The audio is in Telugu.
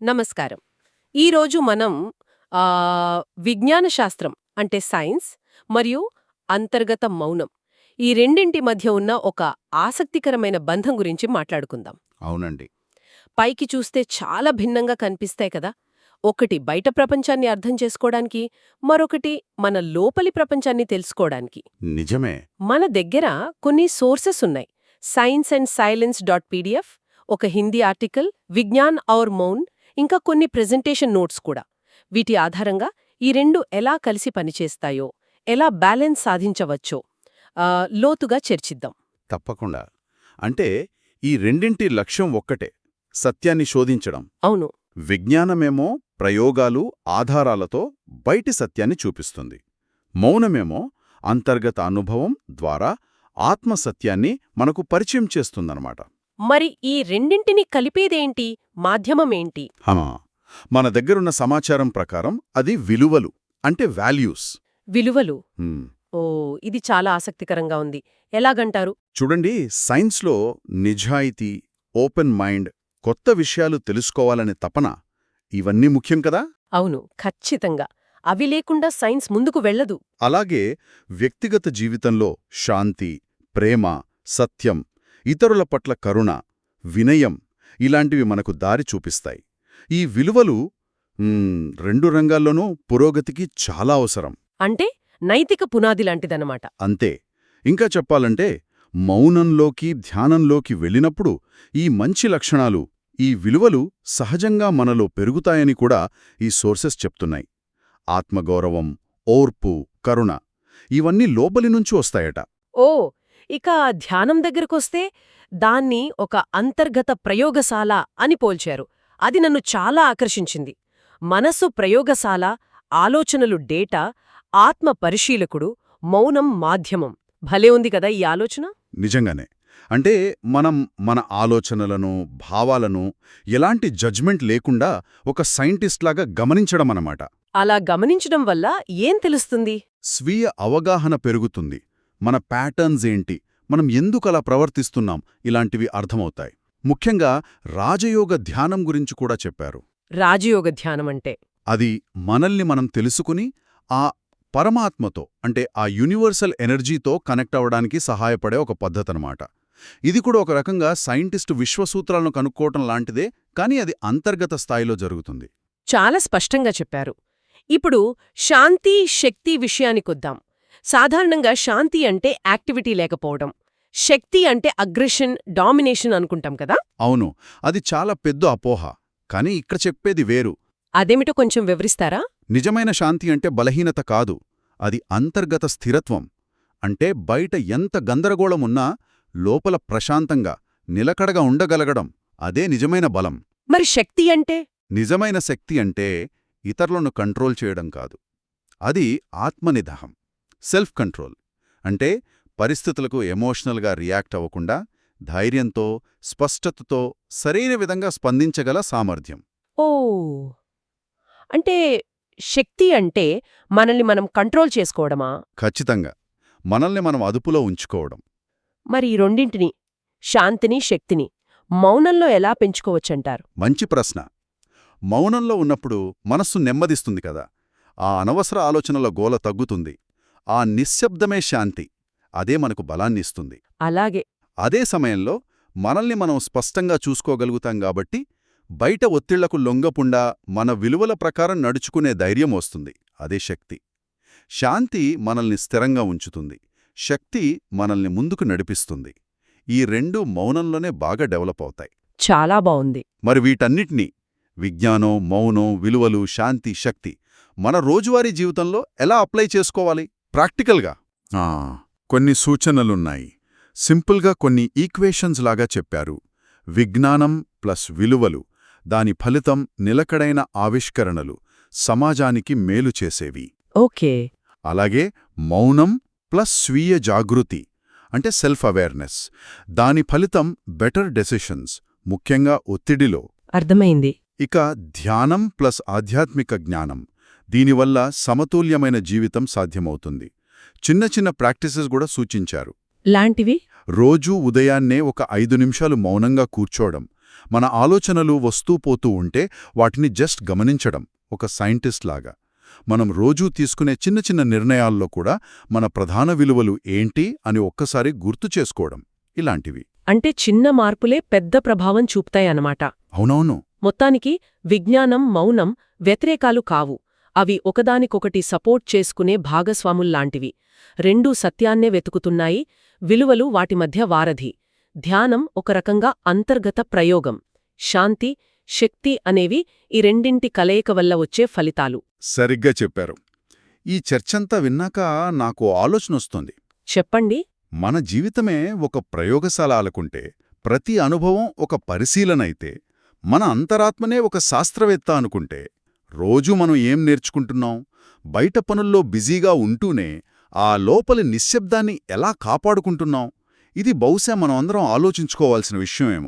నమస్కారం. ఈరోజు మనం విజ్ఞాన శాస్త్రం అంటే సైన్స్ మరియు అంతర్గత మౌనం ఈ రెండింటి మధ్య ఉన్న ఒక ఆసక్తికరమైన బంధం గురించి మాట్లాడుకుందాం. అవునండి. పైకి చూస్తే చాలా భిన్నంగా కనిపిస్తాయి కదా. ఒకటి బయట ప్రపంచాన్ని అర్థం చేసుకోవడానికి, మరొకటి మన లోపలి ప్రపంచాన్ని తెలుసుకోవడానికి. నిజమే. మన దగ్గర కొన్ని సోర్సెస్ ఉన్నాయి. సైన్స్ అండ్ సైలెన్స్ .pdf, ఒక హిందీ ఆర్టికల్ విజ్ఞాన్ ఔర్ మౌన్, ఇంకా కొన్ని ప్రెజెంటేషన్ నోట్స్ కూడా. వీటి ఆధారంగా ఈ రెండు ఎలా కలిసి పనిచేస్తాయో, ఎలా బ్యాలెన్స్ సాధించవచ్చో లోతుగా చర్చిద్దాం. తప్పకుండా. అంటే ఈ రెండింటి లక్ష్యం ఒక్కటే, సత్యాన్ని శోధించడం. అవును. విజ్ఞానమేమో ప్రయోగాలు, ఆధారాలతో బయటి సత్యాన్ని చూపిస్తుంది. మౌనమేమో అంతర్గత అనుభవం ద్వారా ఆత్మసత్యాన్ని మనకు పరిచయం చేస్తుందన్నమాట. మరి ఈ రెండింటిని కలిపేదేంటి? మాధ్యమమేంటి? హమా, మన దగ్గరున్న సమాచారం ప్రకారం అది విలువలు, అంటే వాల్యూస్. విలువలు. హ్మ్. ఓ, ఇది చాలా ఆసక్తికరంగా ఉంది. ఎలాగంటారు? చూడండి, సైన్స్లో నిజాయితీ, ఓపెన్ మైండ్, కొత్త విషయాలు తెలుసుకోవాలనే తపన, ఇవన్నీ ముఖ్యం కదా. అవును, ఖచ్చితంగా. అవి లేకుండా సైన్స్ ముందుకు వెళ్ళదు. అలాగే వ్యక్తిగత జీవితంలో శాంతి, ప్రేమ, సత్యం, ఇతరుల పట్ల కరుణ, వినయం ఇలాంటివి మనకు దారి చూపిస్తాయి. ఈ విలువలు రెండు రంగాల్లోనూ పురోగతికి చాలా అవసరం. అంటే నైతిక పునాది లాంటిదన్నమాట. అంతే. ఇంకా చెప్పాలంటే మౌనంలోకి, ధ్యానంలోకి వెళ్ళినప్పుడు ఈ మంచి లక్షణాలు, ఈ విలువలు సహజంగా మనలో పెరుగుతాయని కూడా ఈ సోర్సెస్ చెప్తున్నాయి. ఆత్మగౌరవం, ఓర్పు, కరుణ ఇవన్నీ లోపలి నుంచి వస్తాయట. ఓ, ఇక ధ్యానం దగ్గరకొస్తే దాన్ని ఒక అంతర్గత ప్రయోగశాల అని పోల్చారు. అది నన్ను చాలా ఆకర్షించింది. మనస్సు ప్రయోగశాల, ఆలోచనలు డేటా, ఆత్మ పరిశీలకుడు, మౌనం మాధ్యమం. భలే ఉంది కదా ఈ ఆలోచన. నిజంగానే. అంటే మనం మన ఆలోచనలను, భావాలను ఎలాంటి జడ్జ్మెంట్ లేకుండా ఒక సైంటిస్ట్లాగా గమనించడమన్నమాట. అలా గమనించడం వల్ల ఏం తెలుస్తుంది? స్వీయ అవగాహన పెరుగుతుంది. మన ప్యాటర్న్స్ ఏంటి, మనం ఎందుకలా ప్రవర్తిస్తున్నాం, ఇలాంటివి అర్థమవుతాయి. ముఖ్యంగా రాజయోగ ధ్యానం గురించి కూడా చెప్పారు. రాజయోగ ధ్యానం అంటే అది మనల్ని మనం తెలుసుకుని ఆ పరమాత్మతో, అంటే ఆ యూనివర్సల్ ఎనర్జీతో కనెక్ట్ అవ్వడానికి సహాయపడే ఒక పద్ధతనమాట. ఇది కూడా ఒక రకంగా సైంటిస్టు విశ్వసూత్రాలను కనుక్కోవటం లాంటిదే, కానీ అది అంతర్గత స్థాయిలో జరుగుతుంది. చాలా స్పష్టంగా చెప్పారు. ఇప్పుడు శాంతి, శక్తి విషయానికొద్దాం. సాధారణంగా శాంతి అంటే యాక్టివిటీ లేకపోవడం, శక్తి అంటే అగ్రెషన్, డామినేషన్ అనుకుంటాం కదా. అవును, అది చాలా పెద్ద అపోహ. కానీ ఇక్కడ చెప్పేది వేరు. అదేమిటో కొంచెం వివరిస్తారా? నిజమైన శాంతి అంటే బలహీనత కాదు, అది అంతర్గత స్థిరత్వం. అంటే బయట ఎంత గందరగోళమున్నా లోపల ప్రశాంతంగా, నిలకడగా ఉండగలగడం, అదే నిజమైన బలం. మరి శక్తి అంటే? నిజమైన శక్తి అంటే ఇతరులను కంట్రోల్ చేయడం కాదు. అది ఆత్మనిదహం, సెల్ఫ్ కంట్రోల్. అంటే పరిస్థితులకు ఎమోషనల్గా రియాక్ట్ అవ్వకుండా ధైర్యంతో, స్పష్టతతో సరైన విధంగా స్పందించగల సామర్థ్యం. ఓ, అంటే శక్తి అంటే మనల్ని మనం కంట్రోల్ చేసుకోవడమా? ఖచ్చితంగా. మనల్ని మనం అదుపులో ఉంచుకోవడం. మరి ఈ రెండింటిని, శాంతిని, శక్తిని మౌనంలో ఎలా పెంచుకోవచ్చంటారు? మంచి ప్రశ్న. మౌనంలో ఉన్నప్పుడు మనస్సు నెమ్మదిస్తుంది కదా, ఆ అనవసర ఆలోచనల గోల తగ్గుతుంది. ఆ నిశ్శబ్దమే శాంతి, అదే మనకు బలాన్నిస్తుంది. అలాగే. అదే సమయంలో మనల్ని మనం స్పష్టంగా చూసుకోగలుగుతాం కాబట్టి బయట ఒత్తిళ్లకు లొంగకుండా మన విలువల ప్రకారం నడుచుకునే ధైర్యం వస్తుంది. అదే శక్తి. శాంతి మనల్ని స్థిరంగా ఉంచుతుంది, శక్తి మనల్ని ముందుకు నడిపిస్తుంది. ఈ రెండూ మౌనంలోనే బాగా డెవలప్ అవుతాయి. చాలా బావుంది. మరి వీటన్నిటినీ, విజ్ఞానం, మౌనం, విలువలు, శాంతి, శక్తి మన రోజువారీ జీవితంలో ఎలా అప్లై చేసుకోవాలి ప్రాక్టికల్గా? కొన్ని సూచనలున్నాయి. సింపుల్గా కొన్ని ఈక్వేషన్స్ లాగా చెప్పారు. విజ్ఞానం ప్లస్ విలువలు, దాని ఫలితం నిలకడైన ఆవిష్కరణలు, సమాజానికి మేలు చేసేవి. ఓకే. అలాగే మౌనం ప్లస్ స్వీయ జాగృతి, అంటే సెల్ఫ్ అవేర్నెస్, దాని ఫలితం బెటర్ డెసిషన్స్, ముఖ్యంగా ఒత్తిడిలో. అర్థమైంది. ఇక ధ్యానం ప్లస్ ఆధ్యాత్మిక జ్ఞానం, దీనివల్ల సమతుల్యమైన జీవితం సాధ్యమవుతుంది. చిన్న చిన్న ప్రాక్టీసెస్ కూడా సూచించారు. లాంటివి? రోజూ ఉదయాన్నే ఒక 5 నిమిషాలు మౌనంగా కూర్చోవడం, మన ఆలోచనలు వస్తూ పోతూ ఉంటే వాటిని జస్ట్ గమనించడం, ఒక సైంటిస్ట్ లాగా. మనం రోజూ తీసుకునే చిన్న చిన్న నిర్ణయాల్లో కూడా మన ప్రధాన విలువలు ఏంటి అని ఒక్కసారి గుర్తు చేసుకోవడం, ఇలాంటివి. అంటే చిన్న మార్పులే పెద్ద ప్రభావం చూపుతాయన్నమాట. అవునవును. మొత్తానికి విజ్ఞానం, మౌనం వ్యతిరేకాలు కావు. అవి ఒకదానికొకటి సపోర్ట్ చేసుకునే భాగస్వాముల్లాంటివి. రెండూ సత్యాన్నే వెతుకుతున్నాయి, విలువలు వాటి మధ్య వారధి. ధ్యానం ఒక రకంగా అంతర్గత ప్రయోగం. శాంతి, శక్తి అనేవి ఈ రెండింటి కలయిక వల్ల వచ్చే ఫలితాలు. సరిగ్గా చెప్పారు. ఈ చర్చంతా విన్నాక నాకు ఆలోచనొస్తోంది. చెప్పండి. మన జీవితమే ఒక ప్రయోగశాల అనుకుంటే, ప్రతి అనుభవం ఒక పరిశీలనైతే, మన అంతరాత్మనే ఒక శాస్త్రవేత్త అనుకుంటే, రోజూ మనం ఏం నేర్చుకుంటున్నాం? బయట పనుల్లో బిజీగా ఉంటూనే ఆ లోపలి నిశ్శబ్దాన్ని ఎలా కాపాడుకుంటున్నాం? ఇది బహుశా మనం అందరం ఆలోచించుకోవాల్సిన విషయమేమో.